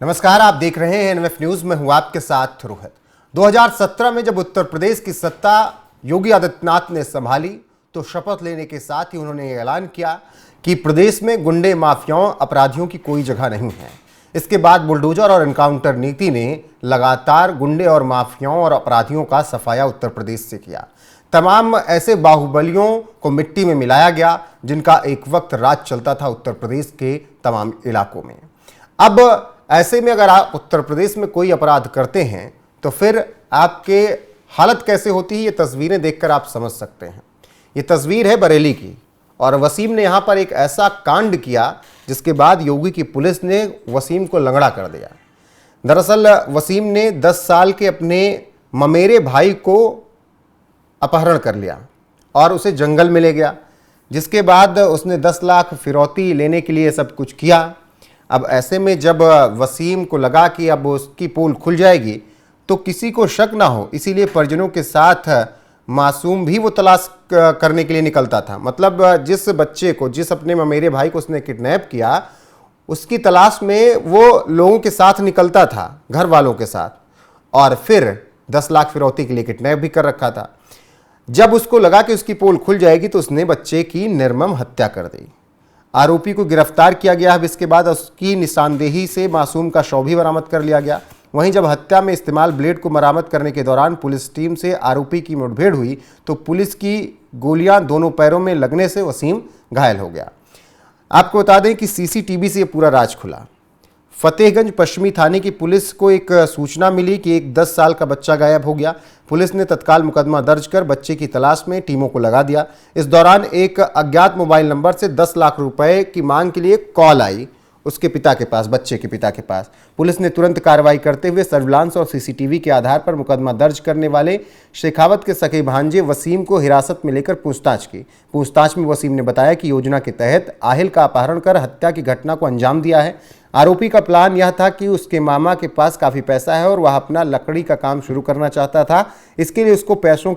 नमस्कार, आप देख रहे हैं एनएमएफ न्यूज में। हूं आपके साथ रोहित। 2017 में जब उत्तर प्रदेश की सत्ता योगी आदित्यनाथ ने संभाली तो शपथ लेने के साथ ही उन्होंने ऐलान किया कि प्रदेश में गुंडे, माफियाओं, अपराधियों की कोई जगह नहीं है। इसके बाद बुलडोजर और एनकाउंटर नीति ने लगातार गुंडे और माफियाओं और अपराधियों का सफाया उत्तर प्रदेश से किया। तमाम ऐसे बाहुबलियों को मिट्टी में मिलाया गया जिनका एक वक्त राज चलता था उत्तर प्रदेश के तमाम इलाकों में। अब ऐसे में अगर आप उत्तर प्रदेश में कोई अपराध करते हैं तो फिर आपके हालत कैसे होती है, ये तस्वीरें देखकर आप समझ सकते हैं। ये तस्वीर है बरेली की और वसीम ने यहाँ पर एक ऐसा कांड किया जिसके बाद योगी की पुलिस ने वसीम को लंगड़ा कर दिया। दरअसल वसीम ने 10 साल के अपने ममेरे भाई को अपहरण कर लिया और उसे जंगल में ले गया, जिसके बाद उसने 10 लाख फिरौती लेने के लिए सब कुछ किया। अब ऐसे में जब वसीम को लगा कि अब उसकी पोल खुल जाएगी तो किसी को शक ना हो, इसीलिए परिजनों के साथ मासूम भी वो तलाश करने के लिए निकलता था। मतलब जिस बच्चे को, जिस अपने ममेरे भाई को उसने किडनैप किया, उसकी तलाश में वो लोगों के साथ निकलता था, घर वालों के साथ, और फिर 10 लाख फिरौती के लिए किडनैप भी कर रखा था। जब उसको लगा कि उसकी पोल खुल जाएगी तो उसने बच्चे की निर्मम हत्या कर दी। आरोपी को गिरफ्तार किया गया। अब इसके बाद उसकी निशानदेही से मासूम का शव भी बरामद कर लिया गया। वहीं जब हत्या में इस्तेमाल ब्लेड को बरामद करने के दौरान पुलिस टीम से आरोपी की मुठभेड़ हुई तो पुलिस की गोलियां दोनों पैरों में लगने से वसीम घायल हो गया। आपको बता दें कि सीसीटीवी से पूरा राज खुला। फतेहगंज पश्चिमी थाने की पुलिस को एक सूचना मिली कि एक 10 साल का बच्चा गायब हो गया। पुलिस ने तत्काल मुकदमा दर्ज कर बच्चे की तलाश में टीमों को लगा दिया। इस दौरान एक अज्ञात मोबाइल नंबर से 10 लाख रुपए की मांग के लिए कॉल आई उसके पिता के पास, बच्चे के पिता के पास। पुलिस ने तुरंत कार्रवाई करते हुए सर्विलांस और सीसीटीवी के आधार पर मुकदमा दर्ज करने वाले शेखावत के सगे भांजे वसीम को हिरासत में लेकर पूछताछ की। पूछताछ में वसीम ने बताया कि योजना के तहत आहिल का अपहरण कर हत्या की घटना को अंजाम दिया है। आरोपी का प्लान यह था कि उसके मामा के पास काफ़ी पैसा है और वह अपना लकड़ी का काम शुरू करना चाहता था। इसके लिए उसको पैसों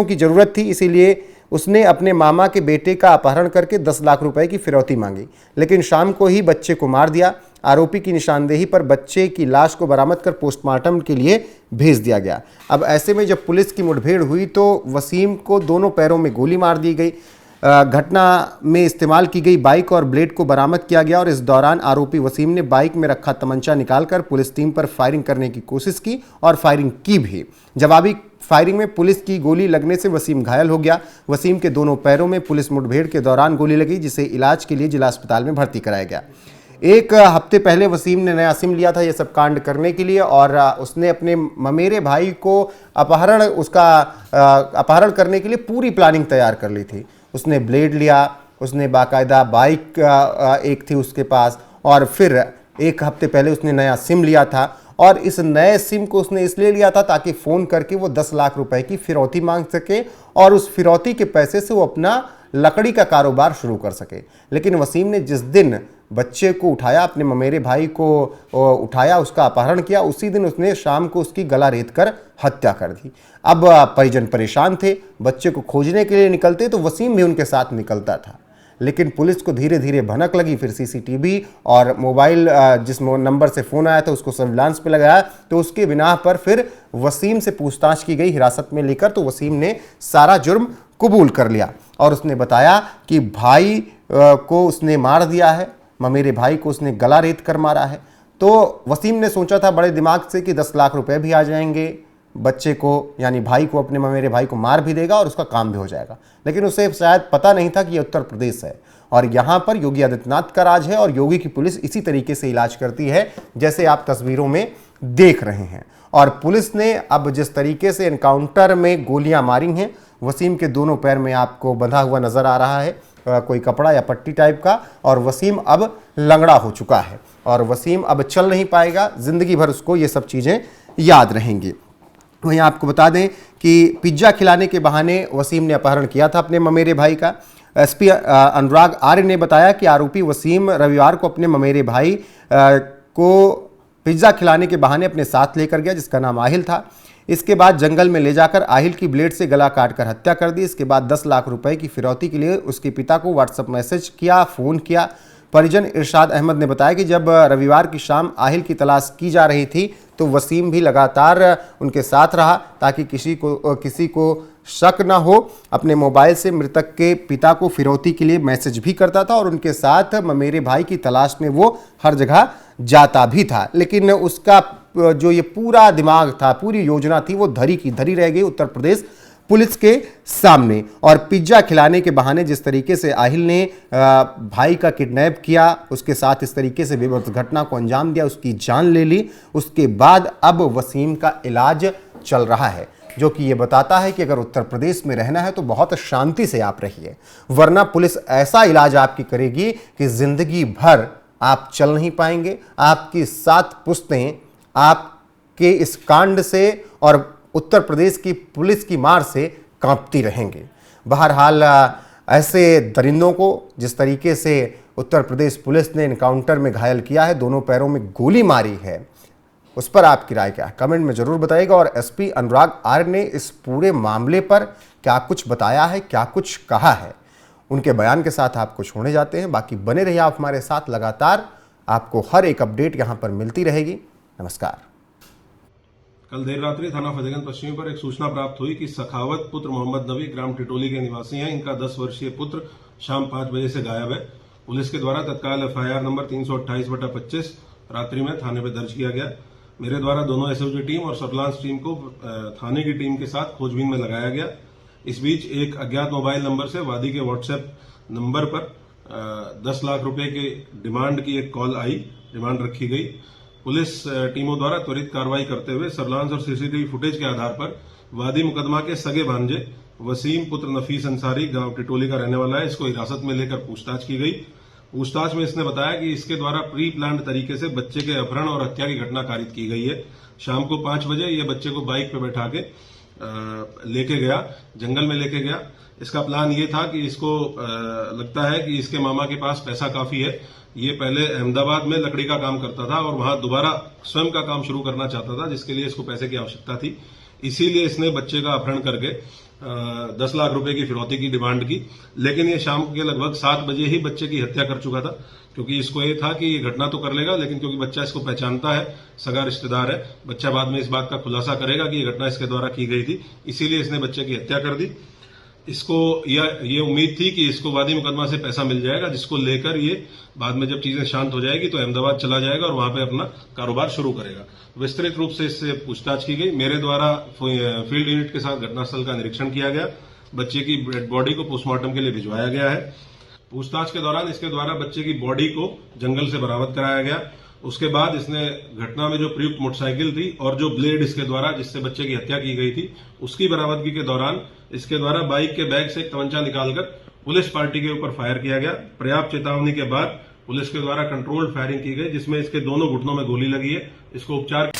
की ज़रूरत थी, इसीलिए उसने अपने मामा के बेटे का अपहरण करके 10 लाख रुपए की फिरौती मांगी, लेकिन शाम को ही बच्चे को मार दिया। आरोपी की निशानदेही पर बच्चे की लाश को बरामद कर पोस्टमार्टम के लिए भेज दिया गया। अब ऐसे में जब पुलिस की मुठभेड़ हुई तो वसीम को दोनों पैरों में गोली मार दी गई। घटना में इस्तेमाल की गई बाइक और ब्लेड को बरामद किया गया और इस दौरान आरोपी वसीम ने बाइक में रखा तमंचा निकालकर पुलिस टीम पर फायरिंग करने की कोशिश की और फायरिंग की भी। जवाबी फायरिंग में पुलिस की गोली लगने से वसीम घायल हो गया। वसीम के दोनों पैरों में पुलिस मुठभेड़ के दौरान गोली लगी, जिसे इलाज के लिए जिला अस्पताल में भर्ती कराया गया। एक हफ्ते पहले वसीम ने नया सिम लिया था ये सब कांड करने के लिए और उसने अपने ममेरे भाई को अपहरण करने के लिए पूरी प्लानिंग तैयार कर ली थी। उसने ब्लेड लिया, उसने बाकायदा बाइक एक थी उसके पास, और फिर एक हफ्ते पहले उसने नया सिम लिया था और इस नए सिम को उसने इसलिए लिया था ताकि फ़ोन करके वो 10 लाख रुपए की फिरौती मांग सके और उस फिरौती के पैसे से वो अपना लकड़ी का कारोबार शुरू कर सके। लेकिन वसीम ने जिस दिन बच्चे को उठाया, अपने ममेरे भाई को उठाया, उसका अपहरण किया, उसी दिन उसने शाम को उसकी गला रेत कर हत्या कर दी। अब परिजन परेशान थे, बच्चे को खोजने के लिए निकलते तो वसीम भी उनके साथ निकलता था, लेकिन पुलिस को धीरे धीरे भनक लगी। फिर सीसीटीवी और मोबाइल जिस नंबर से फ़ोन आया था उसको सर्विलांस पे लगाया तो उसके बिना पर फिर वसीम से पूछताछ की गई हिरासत में लेकर। तो वसीम ने सारा जुर्म कबूल कर लिया और उसने बताया कि भाई को उसने मार दिया है, ममेरे भाई को उसने गला रेत कर मारा है। तो वसीम ने सोचा था बड़े दिमाग से कि 10 लाख रुपए भी आ जाएंगे, बच्चे को यानी भाई को, अपने ममेरे भाई को मार भी देगा और उसका काम भी हो जाएगा। लेकिन उसे शायद पता नहीं था कि ये उत्तर प्रदेश है और यहाँ पर योगी आदित्यनाथ का राज है और योगी की पुलिस इसी तरीके से इलाज करती है जैसे आप तस्वीरों में देख रहे हैं। और पुलिस ने अब जिस तरीके से एनकाउंटर में गोलियां मारी हैं, वसीम के दोनों पैर में आपको बंधा हुआ नजर आ रहा है कोई कपड़ा या पट्टी टाइप का, और वसीम अब लंगड़ा हो चुका है और वसीम अब चल नहीं पाएगा। जिंदगी भर उसको ये सब चीज़ें याद रहेंगी। वहीं आपको बता दें कि पिज्ज़ा खिलाने के बहाने वसीम ने अपहरण किया था अपने ममेरे भाई का। एसपी अनुराग आर्य ने बताया कि आरोपी वसीम रविवार को अपने ममेरे भाई को पिज्ज़ा खिलाने के बहाने अपने साथ लेकर गया, जिसका नाम आहिल था। इसके बाद जंगल में ले जाकर आहिल की ब्लेड से गला काटकर हत्या कर दी। इसके बाद 10 लाख रुपए की फिरौती के लिए उसके पिता को व्हाट्सएप मैसेज किया, फ़ोन किया। परिजन इरशाद अहमद ने बताया कि जब रविवार की शाम आहिल की तलाश की जा रही थी तो वसीम भी लगातार उनके साथ रहा ताकि किसी को शक न हो। अपने मोबाइल से मृतक के पिता को फिरौती के लिए मैसेज भी करता था और उनके साथ मेरे भाई की तलाश में वो हर जगह जाता भी था। लेकिन उसका जो ये पूरा दिमाग था, पूरी योजना थी, वो धरी की धरी रह गई उत्तर प्रदेश पुलिस के सामने। और पिज्जा खिलाने के बहाने जिस तरीके से आहिल ने भाई का किडनैप किया, उसके साथ इस तरीके से विवश घटना को अंजाम दिया, उसकी जान ले ली, उसके बाद अब वसीम का इलाज चल रहा है, जो कि ये बताता है कि अगर उत्तर प्रदेश में रहना है तो बहुत शांति से आप रहिए, वरना पुलिस ऐसा इलाज आपकी करेगी कि जिंदगी भर आप चल नहीं पाएंगे। आपकी 7 पुश्तें आपके इस कांड से और उत्तर प्रदेश की पुलिस की मार से कांपती रहेंगी। बहरहाल ऐसे दरिंदों को जिस तरीके से उत्तर प्रदेश पुलिस ने एनकाउंटर में घायल किया है, दोनों पैरों में गोली मारी है, उस पर आपकी राय क्या है कमेंट में जरूर बताइएगा। और एसपी अनुराग आर्य ने इस पूरे मामले पर क्या कुछ बताया है, क्या कुछ कहा है, उनके बयान के साथ आपको छोड़ने जाते हैं। बाकी बने रहिए आप हमारे साथ, लगातार आपको हर एक अपडेट यहां पर मिलती रहेगी। नमस्कार। कल देर रात्रि थाना फतेहगंज पश्चिमी पर एक सूचना प्राप्त हुई कि सखावत पुत्र मोहम्मद नबी ग्राम टिटोली के निवासी हैं। इनका 10 वर्षीय पुत्र शाम 5 बजे से गायब है। पुलिस के द्वारा तत्काल FIR नंबर 328/25 रात्रि में थाने पर दर्ज किया गया। मेरे द्वारा दोनों SOG टीम और सर्विलांस टीम को थाने की टीम के साथ खोजबीन में लगाया गया। इस बीच एक अज्ञात मोबाइल नंबर से वादी के WhatsApp नंबर पर 10 लाख रुपए के डिमांड की एक कॉल आई, डिमांड रखी गई। पुलिस टीमों द्वारा त्वरित कार्रवाई करते हुए सर्विलांस और CCTV फुटेज के आधार पर वादी मुकदमा के सगे भांजे वसीम पुत्र नफीस अंसारी गांव टिटोली का रहने वाला है, इसको हिरासत में लेकर पूछताछ की गई। पूछताछ में इसने बताया कि इसके द्वारा प्री प्लान्ड तरीके से बच्चे के अपहरण और हत्या की घटना कारित की गई है। शाम को 5 बजे ये बच्चे को बाइक पे बैठा के लेके गया, जंगल में लेके गया। इसका प्लान ये था कि इसको लगता है कि इसके मामा के पास पैसा काफी है। ये पहले अहमदाबाद में लकड़ी का काम करता था और वहां दोबारा स्वयं का काम शुरू करना चाहता था, जिसके लिए इसको पैसे की आवश्यकता थी। इसीलिए इसने बच्चे का अपहरण करके 10 लाख रुपए की फिरौती की डिमांड की। लेकिन ये शाम के लगभग 7 बजे ही बच्चे की हत्या कर चुका था, क्योंकि इसको ये था कि ये घटना तो कर लेगा, लेकिन क्योंकि बच्चा इसको पहचानता है, सगा रिश्तेदार है, बच्चा बाद में इस बात का खुलासा करेगा कि ये घटना इसके द्वारा की गई थी, इसीलिए इसने बच्चे की हत्या कर दी। इसको ये उम्मीद थी कि इसको वादी मुकदमा से पैसा मिल जाएगा, जिसको लेकर ये बाद में जब चीजें शांत हो जाएगी तो अहमदाबाद चला जाएगा और वहां पे अपना कारोबार शुरू करेगा। विस्तृत रूप से इससे पूछताछ की गई। मेरे द्वारा फील्ड यूनिट के साथ घटनास्थल का निरीक्षण किया गया। बच्चे की डेड बॉडी को पोस्टमार्टम के लिए भिजवाया गया है। पूछताछ के दौरान इसके द्वारा बच्चे की बॉडी को जंगल से बरामद कराया गया। उसके बाद इसने घटना में जो प्रयुक्त मोटरसाइकिल थी और जो ब्लेड इसके द्वारा जिससे बच्चे की हत्या की गई थी, उसकी बरामदगी के दौरान इसके द्वारा बाइक के बैग से एक तमंचा निकालकर पुलिस पार्टी के ऊपर फायर किया गया। पर्याप्त चेतावनी के बाद पुलिस के द्वारा कंट्रोल्ड फायरिंग की गई, जिसमें इसके दोनों घुटनों में गोली लगी है। इसको उपचार